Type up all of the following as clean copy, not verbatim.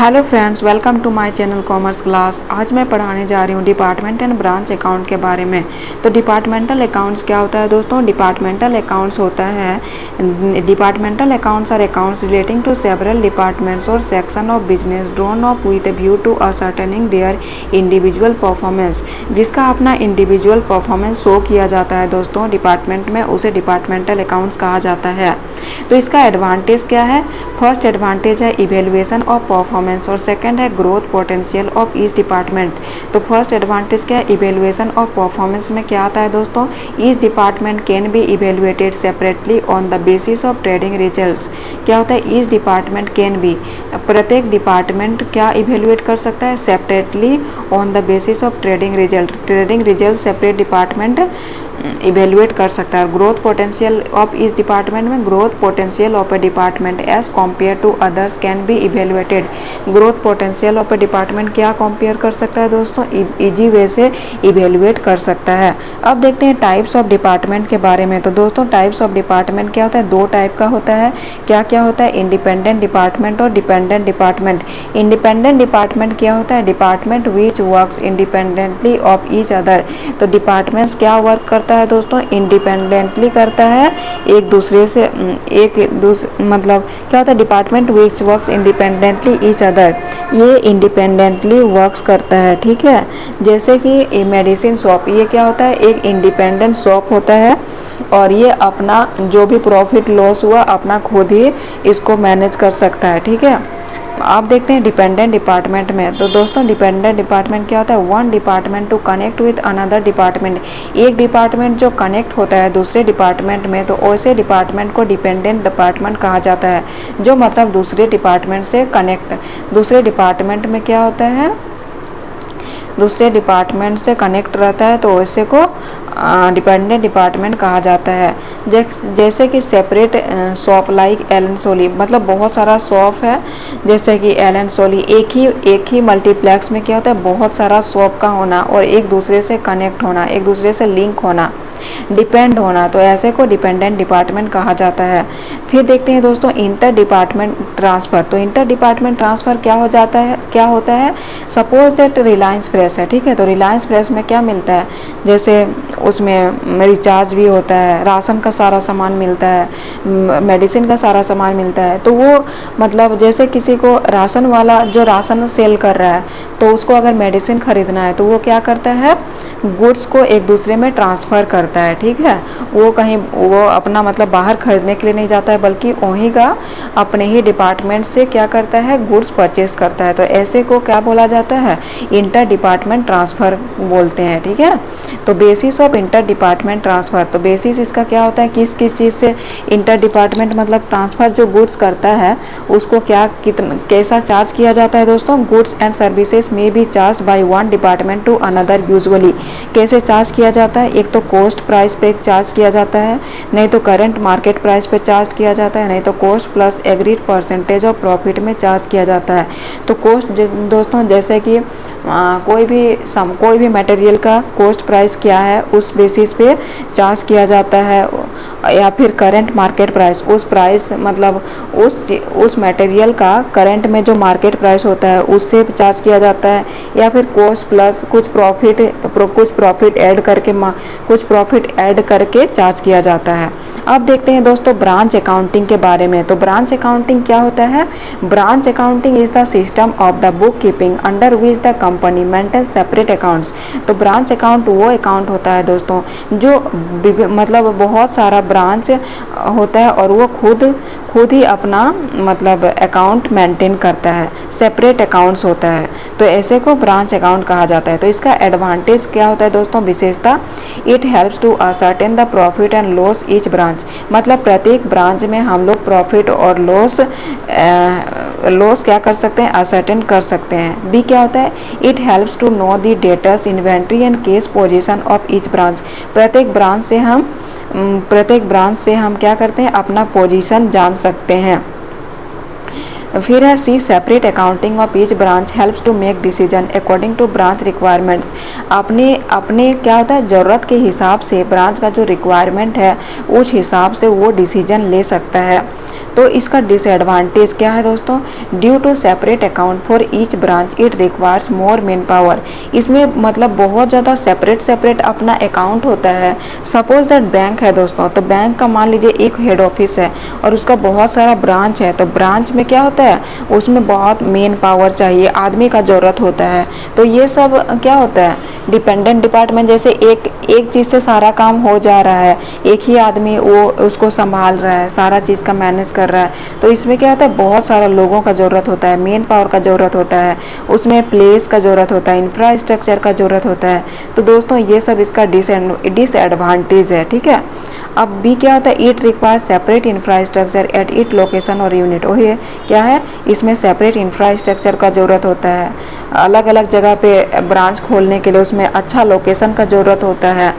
Hello friends, welcome to my channel commerce class. आज मैं पढ़ाने जा रही हूँ डिपार्टमेंट एंड ब्रांच अकाउंट के बारे में। तो डिपार्टमेंटल अकाउंट्स क्या होता है दोस्तों? डिपार्टमेंटल अकाउंट्स होता है departmental accounts are accounts relating to several departments और section of business drawn up with a view to ascertaining their individual performance. जिसका अपना इंडिविजुअल परफॉर्मेंस शो किया जाता है दोस्तों डिपार्टमेंट में, उसे डिपार्टमेंटल अकाउंट्स कहा जाता है। तो इसका एडवांटेज क्या है? फर्स्ट एडवांटेज है इवेल्युएशन ऑफ परफॉर्मेंस और सेकंड है growth potential of each department. तो फर्स्ट एडवांटेज क्या है? इवेल्युएशन ऑफ परफॉर्मेंस में क्या आता है दोस्तों? Each department can be evaluated separately on the basis of trading results. क्या होता है? ईच डिपार्टमेंट कैन बी, प्रत्येक डिपार्टमेंट क्या इवेल्युएट कर सकता है? Separately on the basis of trading result. Trading result separate department evaluate कर सकता है। ग्रोथ पोटेंशियल ऑफ इस डिपार्टमेंट में growth potential of a department as compare to others can be evaluated. Growth potential of a department क्या compare कर सकता है दोस्तों? इजी वे से इवेल्युएट कर सकता है। अब देखते हैं टाइप्स ऑफ डिपार्टमेंट के बारे में। तो दोस्तों टाइप्स ऑफ डिपार्टमेंट क्या होता है? दो टाइप का होता है। क्या क्या होता है? इंडिपेंडेंट डिपार्टमेंट और डिपेंडेंट डिपार्टमेंट। इंडिपेंडेंट डिपार्टमेंट क्या होता है? Department which works independently of each other. तो डिपार्टमेंट्स क्या वर्क करता है दोस्तों? इंडिपेंडेंटली करता है एक दूसरे से। मतलब क्या होता है? Department which works independently each other, ये इंडिपेंडेंटली वर्क्स करता है। ठीक है, जैसे कि मेडिसिन शॉप, ये क्या होता है? एक इंडिपेंडेंट शॉप होता है और ये अपना जो भी प्रॉफिट लॉस हुआ अपना खुद ही इसको मैनेज कर सकता है। ठीक है, आप देखते हैं डिपेंडेंट डिपार्टमेंट में। तो दोस्तों डिपेंडेंट डिपार्टमेंट क्या होता है? One department to connect with another department. एक डिपार्टमेंट जो कनेक्ट होता है दूसरे डिपार्टमेंट में, तो ऐसे डिपार्टमेंट को डिपेंडेंट डिपार्टमेंट कहा जाता है। जो मतलब दूसरे डिपार्टमेंट से कनेक्ट, दूसरे डिपार्टमेंट में क्या होता है? दूसरे डिपार्टमेंट से कनेक्ट रहता है, तो ऐसे को डिपेंडेंट डिपार्टमेंट कहा जाता है। जैसे कि सेपरेट शॉप लाइक एलन सोली, मतलब बहुत सारा शॉप है जैसे कि एलन सोली। एक ही मल्टीप्लेक्स में क्या होता है? बहुत सारा शॉप का होना और एक दूसरे से कनेक्ट होना, एक दूसरे से लिंक होना, डिपेंड होना, तो ऐसे को डिपेंडेंट डिपार्टमेंट कहा जाता है। फिर देखते हैं दोस्तों इंटर डिपार्टमेंट ट्रांसफ़र। तो इंटर डिपार्टमेंट ट्रांसफ़र क्या हो जाता है, क्या होता है? सपोज दैट रिलायंस फ्रेश है, ठीक है, तो रिलायंस फ्रेश में क्या मिलता है? जैसे उसमें रिचार्ज भी होता है, राशन का सारा सामान मिलता है, मेडिसिन का सारा सामान मिलता है। तो वो मतलब जैसे किसी को राशन वाला जो राशन सेल कर रहा है, तो उसको अगर मेडिसिन खरीदना है तो वो क्या करता है? गुड्स को एक दूसरे में ट्रांसफ़र करता है। ठीक है, वो कहीं वो अपना मतलब बाहर खरीदने के लिए नहीं जाता है, बल्कि वहीं का अपने ही डिपार्टमेंट से क्या करता है? गुड्स परचेज करता है। तो ऐसे को क्या बोला जाता है? इंटर डिपार्टमेंट ट्रांसफ़र बोलते हैं। ठीक है, तो basis of inter department transfer, तो बेसिस इसका क्या होता है? किस किस चीज़ से इंटर डिपार्टमेंट मतलब ट्रांसफ़र जो गुड्स करता है उसको क्या कितना कैसा चार्ज किया जाता है दोस्तों? गुड्स एंड सर्विसेज में be charge by one department to another. Usually कैसे चार्ज किया जाता है? एक तो कॉस्ट प्राइस पे चार्ज किया जाता है, नहीं तो करंट मार्केट प्राइस पे चार्ज किया जाता है, नहीं तो cost plus agreed percentage of profit में चार्ज किया जाता है। तो कॉस्ट दोस्तों जैसे कि कोई भी मटेरियल का कॉस्ट प्राइस क्या है उस बेसिस पे चार्ज किया जाता है, या फिर करंट मार्केट प्राइस, उस प्राइस मतलब उस मटेरियल का करंट में जो मार्केट प्राइस होता है उससे चार्ज किया जाता है, या फिर कॉस्ट प्लस कुछ प्रॉफिट ऐड करके चार्ज किया जाता है। अब देखते हैं दोस्तों ब्रांच अकाउंटिंग के बारे में। तो ब्रांच अकाउंटिंग क्या होता है? Branch accounting is the system of the book keeping under which the company maintain separate accounts. तो ब्रांच अकाउंट वो अकाउंट होता है दोस्तों जो मतलब बहुत सारा ब्रांच होता है और वो खुद ही अपना मतलब अकाउंट मेंटेन करता है, सेपरेट अकाउंट्स होता है, तो ऐसे को ब्रांच अकाउंट कहा जाता है। तो इसका एडवांटेज क्या होता है दोस्तों? विशेषता, it helps to ascertain the profit and loss each branch. मतलब प्रत्येक ब्रांच में हम लोग प्रॉफिट और लॉस क्या कर सकते हैं? असर्टेन कर सकते हैं। बी क्या होता है? It helps to know the debtors inventory and cash position of each branch. प्रत्येक ब्रांच से हम क्या करते हैं? अपना पोजीशन जान सकते हैं। फिर है C separate accounting of each branch helps to make decision according to branch requirements. अपने अपने क्या होता है, ज़रूरत के हिसाब से ब्रांच का जो रिक्वायरमेंट है उस हिसाब से वो डिसीजन ले सकता है। तो इसका डिसएडवांटेज क्या है दोस्तों, due to separate account for each branch it requires more man power. इसमें मतलब बहुत ज़्यादा सेपरेट अपना अकाउंट होता है। सपोज दैट बैंक है दोस्तों, तो बैंक का मान लीजिए एक हेड ऑफिस है और उसका बहुत सारा ब्रांच है, तो ब्रांच में क्या होता है, उसमें बहुत मेन पावर चाहिए, आदमी का ज़रूरत होता है। तो ये सब क्या होता है, डिपेंडेंट डिपार्टमेंट, जैसे एक चीज़ से सारा काम हो जा रहा है, एक ही आदमी वो उसको संभाल रहा है, सारा चीज़ का मैनेज कर रहा है। तो इसमें क्या होता है, बहुत सारा लोगों का ज़रूरत होता है, मेन पावर का ज़रूरत होता है, उसमें प्लेस का ज़रूरत होता है, इंफ्रास्ट्रक्चर का ज़रूरत होता है। तो दोस्तों ये सब इसका डिसएडवांटेज है, ठीक है। अब भी क्या होता है, it require separate infrastructure at it location और यूनिट। वही क्या है, इसमें सेपरेट इंफ्रास्ट्रक्चर का ज़रूरत होता है, अलग अलग जगह पे ब्रांच खोलने के लिए उसमें अच्छा लोकेशन का ज़रूरत होता है,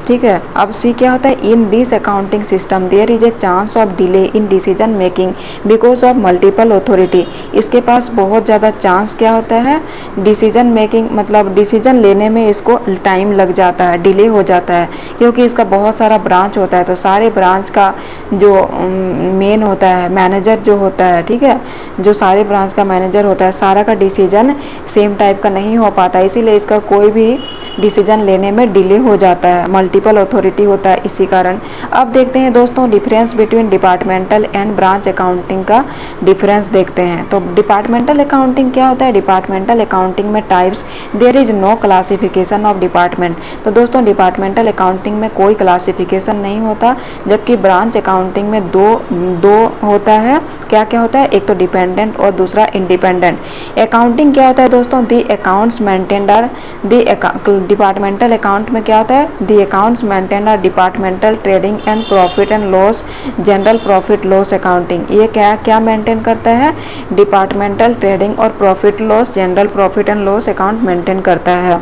ठीक है। अब सी क्या होता है, in this accounting system there is a chance of delay in decision making because of multiple authority. इसके पास बहुत ज़्यादा चांस क्या होता है, डिसीजन मेकिंग मतलब डिसीजन लेने में इसको टाइम लग जाता है, डिले हो जाता है, क्योंकि इसका बहुत सारा ब्रांच होता है। तो सारे ब्रांच का जो मेन होता है, मैनेजर जो होता है, ठीक है, जो सारे ब्रांच का मैनेजर होता है, सारा का डिसीजन सेम टाइप का नहीं हो पाता, इसीलिए इसका कोई भी डिसीजन लेने में डिले हो जाता है, मल्टीपल अथॉरिटी होता है इसी कारण। अब देखते हैं दोस्तों difference between departmental and branch accounting का डिफरेंस देखते हैं। तो डिपार्टमेंटल अकाउंटिंग क्या होता है, डिपार्टमेंटल अकाउंटिंग में types, there is no classification of department. तो दोस्तों डिपार्टमेंटल अकाउंटिंग में कोई क्लासिफिकेशन नहीं होता, जबकि ब्रांच अकाउंटिंग में दो होता है। क्या क्या होता है, एक तो डिपेंडेंट और दूसरा इंडिपेंडेंट। अकाउंटिंग क्या होता है दोस्तों, the accounts maintained are departmental account में क्या होता है, the accounts maintain are departmental trading and profit and loss general profit loss accounting. ये क्या क्या मेंटेन करता है, डिपार्टमेंटल ट्रेडिंग और profit loss general profit and loss account maintain करता है।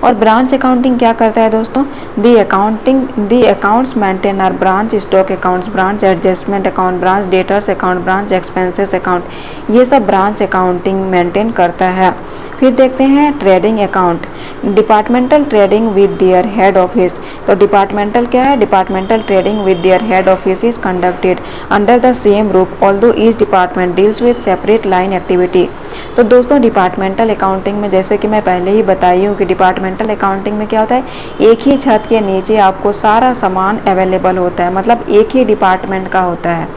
और ब्रांच अकाउंटिंग क्या करता है दोस्तों, the accounts maintain are branch stock accounts, branch adjustment account, branch debtors account, branch expenses account, ये सब ब्रांच अकाउंटिंग मेंटेन करता है। फिर देखते हैं trading account, departmental trading with their head office. तो डिपार्टमेंटल क्या है, departmental trading with their head office is conducted under the same roof although each department deals with separate line activity. तो दोस्तों डिपार्टमेंटल अकाउंटिंग में जैसे कि मैं पहले ही बताई हूँ कि डिपार्टमेंटल अकाउंटिंग में क्या होता है, एक ही छत के नीचे आपको सारा सामान अवेलेबल होता है, मतलब एक ही डिपार्टमेंट का होता है,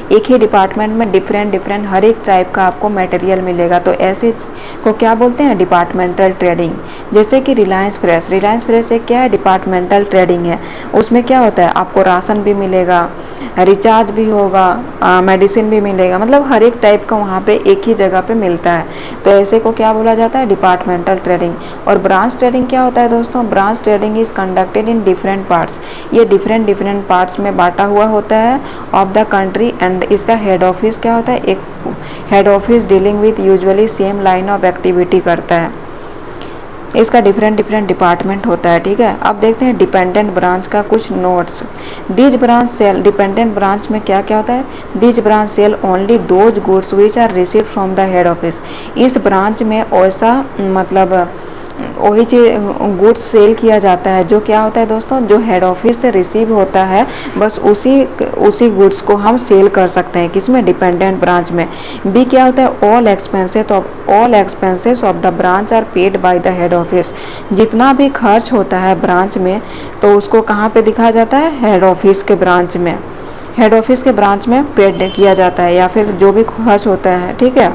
एक ही डिपार्टमेंट में डिफरेंट हर एक टाइप का आपको मटेरियल मिलेगा। तो ऐसे को क्या बोलते हैं, डिपार्टमेंटल ट्रेडिंग। जैसे कि रिलायंस फ्रेश एक क्या है, डिपार्टमेंटल ट्रेडिंग है। उसमें क्या होता है, आपको राशन भी मिलेगा, रिचार्ज भी होगा, मेडिसिन भी मिलेगा, मतलब हर एक टाइप का वहाँ पे एक ही जगह पे मिलता है। तो ऐसे को क्या बोला जाता है, डिपार्टमेंटल ट्रेडिंग। और ब्रांच ट्रेडिंग क्या होता है दोस्तों, branch trading is conducted in different parts. ये डिफरेंट पार्ट्स में बांटा हुआ होता है ऑफ द कंट्री एंड इसका हेड ऑफिस क्या होता है, एक head office dealing with usually same line of activity करता है। इसका डिफरेंट डिपार्टमेंट होता है, ठीक है। अब देखते हैं डिपेंडेंट ब्रांच का कुछ notes. These branch sell, dependent branch में क्या क्या होता है, these branch sell only those goods which are receive from the head office. इस ब्रांच में ऐसा मतलब वही चीज गुड्स सेल किया जाता है जो क्या होता है दोस्तों, जो हेड ऑफिस से रिसीव होता है, बस उसी गुड्स को हम सेल कर सकते हैं। किसमें, डिपेंडेंट ब्रांच में। बी क्या होता है, all expenses of the branch are paid by the head office. जितना भी खर्च होता है ब्रांच में तो उसको कहाँ पे दिखाया जाता है, हेड ऑफिस के ब्रांच में, हेड ऑफिस के ब्रांच में पेड किया जाता है, या फिर जो भी खर्च होता है, ठीक है।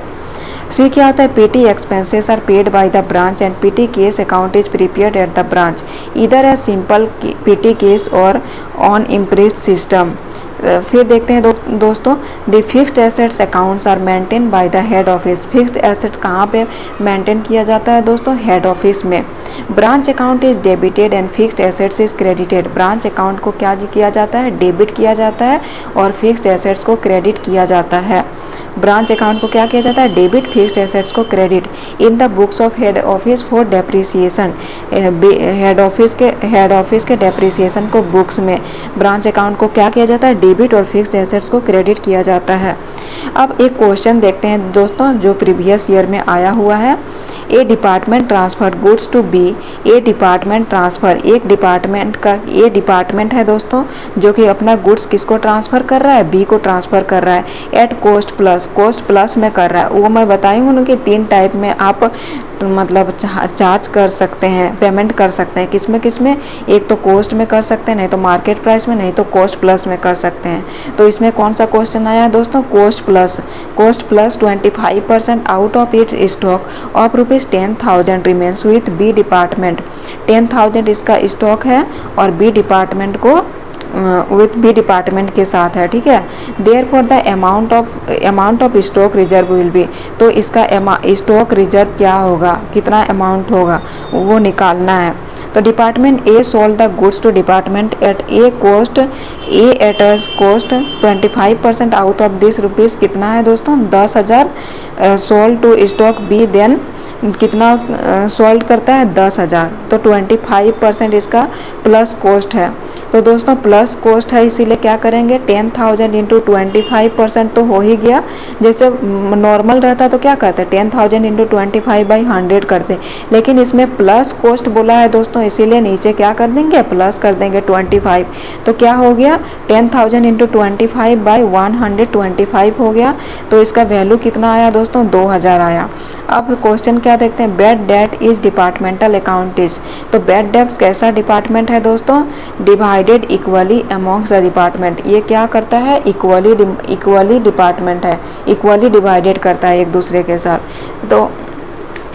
सी क्या होता है, petty expenses are paid by the branch and petty cash account is prepared at the branch इधर ए सिंपल पीटी केस और ऑन इम्प्रेस्ड सिस्टम। फिर देखते हैं दोस्तों the fixed assets accounts are maintain by the head office. Fixed assets कहाँ पे maintain किया जाता है दोस्तों, हेड ऑफिस में। Branch account is debited and fixed assets is credited. Branch account को क्या किया जाता है, डेबिट किया जाता है और फिक्स्ड एसेट्स को क्रेडिट किया जाता है। ब्रांच अकाउंट को क्या किया जाता है, डेबिट, फिक्स्ड एसेट्स को credit. In the books of head office for depreciation, head office के डेप्रिसिएशन को बुक्स में ब्रांच अकाउंट को क्या किया जाता है, डेबिट और फिक्स्ड एसेट्स को क्रेडिट किया जाता है। अब एक क्वेश्चन देखते हैं दोस्तों जो प्रीवियस ईयर में आया हुआ है। A department transfer goods to B, A department transfer, एक डिपार्टमेंट का, ए डिपार्टमेंट है दोस्तों जो कि अपना गुड्स किसको ट्रांसफ़र कर रहा है, बी को ट्रांसफ़र कर रहा है एट कोस्ट प्लस में कर रहा है। वो मैं बताई हूँ उनके 3 टाइप में आप मतलब चार्ज कर सकते हैं, पेमेंट कर सकते हैं। किसमें एक तो कोस्ट में कर सकते हैं, नहीं तो मार्केट प्राइस में, नहीं तो कोस्ट प्लस में कर सकते हैं। तो इसमें कौन सा क्वेश्चन आया है दोस्तों, cost plus 25% out of its stock of ₹10,000 remains with B department. 10,000 इसका स्टॉक है और बी डिपार्टमेंट को विथ बी डिपार्टमेंट के साथ है, ठीक है। Therefore the amount of stock reserve will be, तो इसका स्टॉक रिजर्व क्या होगा, कितना अमाउंट होगा वो निकालना है। तो department A sold the goods to department at a cost 25% out of this rupees कितना है दोस्तों, 10,000 sold to stock B, then कितना सोल्ड करता है 10,000, तो 25% इसका प्लस कोस्ट है। तो दोस्तों प्लस कोस्ट है इसीलिए क्या करेंगे, 10,000 इंटू 25% तो हो ही गया। जैसे नॉर्मल रहता तो क्या करते, 10,000 इंटू 25/100 करते, लेकिन इसमें प्लस कोस्ट बोला है दोस्तों इसीलिए नीचे क्या कर देंगे, प्लस कर देंगे 25। तो क्या हो गया, 10,000 इंटू 25/125 हो गया। तो इसका वैल्यू कितना आया दोस्तों, 2,000 आया। अब क्वेश्चन क्या देखते हैं, bad debt is departmental account is. तो बैड डेट कैसा डिपार्टमेंट है दोस्तों, divided equally amongst the department. ये क्या करता है, इक्वली डिपार्टमेंट है, इक्वली डिवाइडेड करता है एक दूसरे के साथ। तो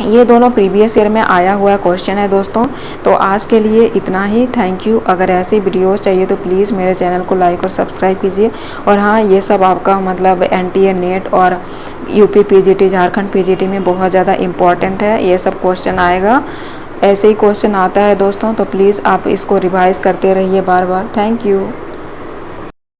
ये दोनों प्रीवियस ईयर में आया हुआ क्वेश्चन है दोस्तों। तो आज के लिए इतना ही, थैंक यू। अगर ऐसी वीडियोस चाहिए तो प्लीज़ मेरे चैनल को लाइक और सब्सक्राइब कीजिए। और हाँ, ये सब आपका मतलब NTA नेट और UP PGT, झारखंड PGT में बहुत ज़्यादा इम्पॉर्टेंट है। ये सब क्वेश्चन आएगा, ऐसे ही क्वेश्चन आता है दोस्तों, तो प्लीज़ आप इसको रिवाइज़ करते रहिए बार बार। Thank you.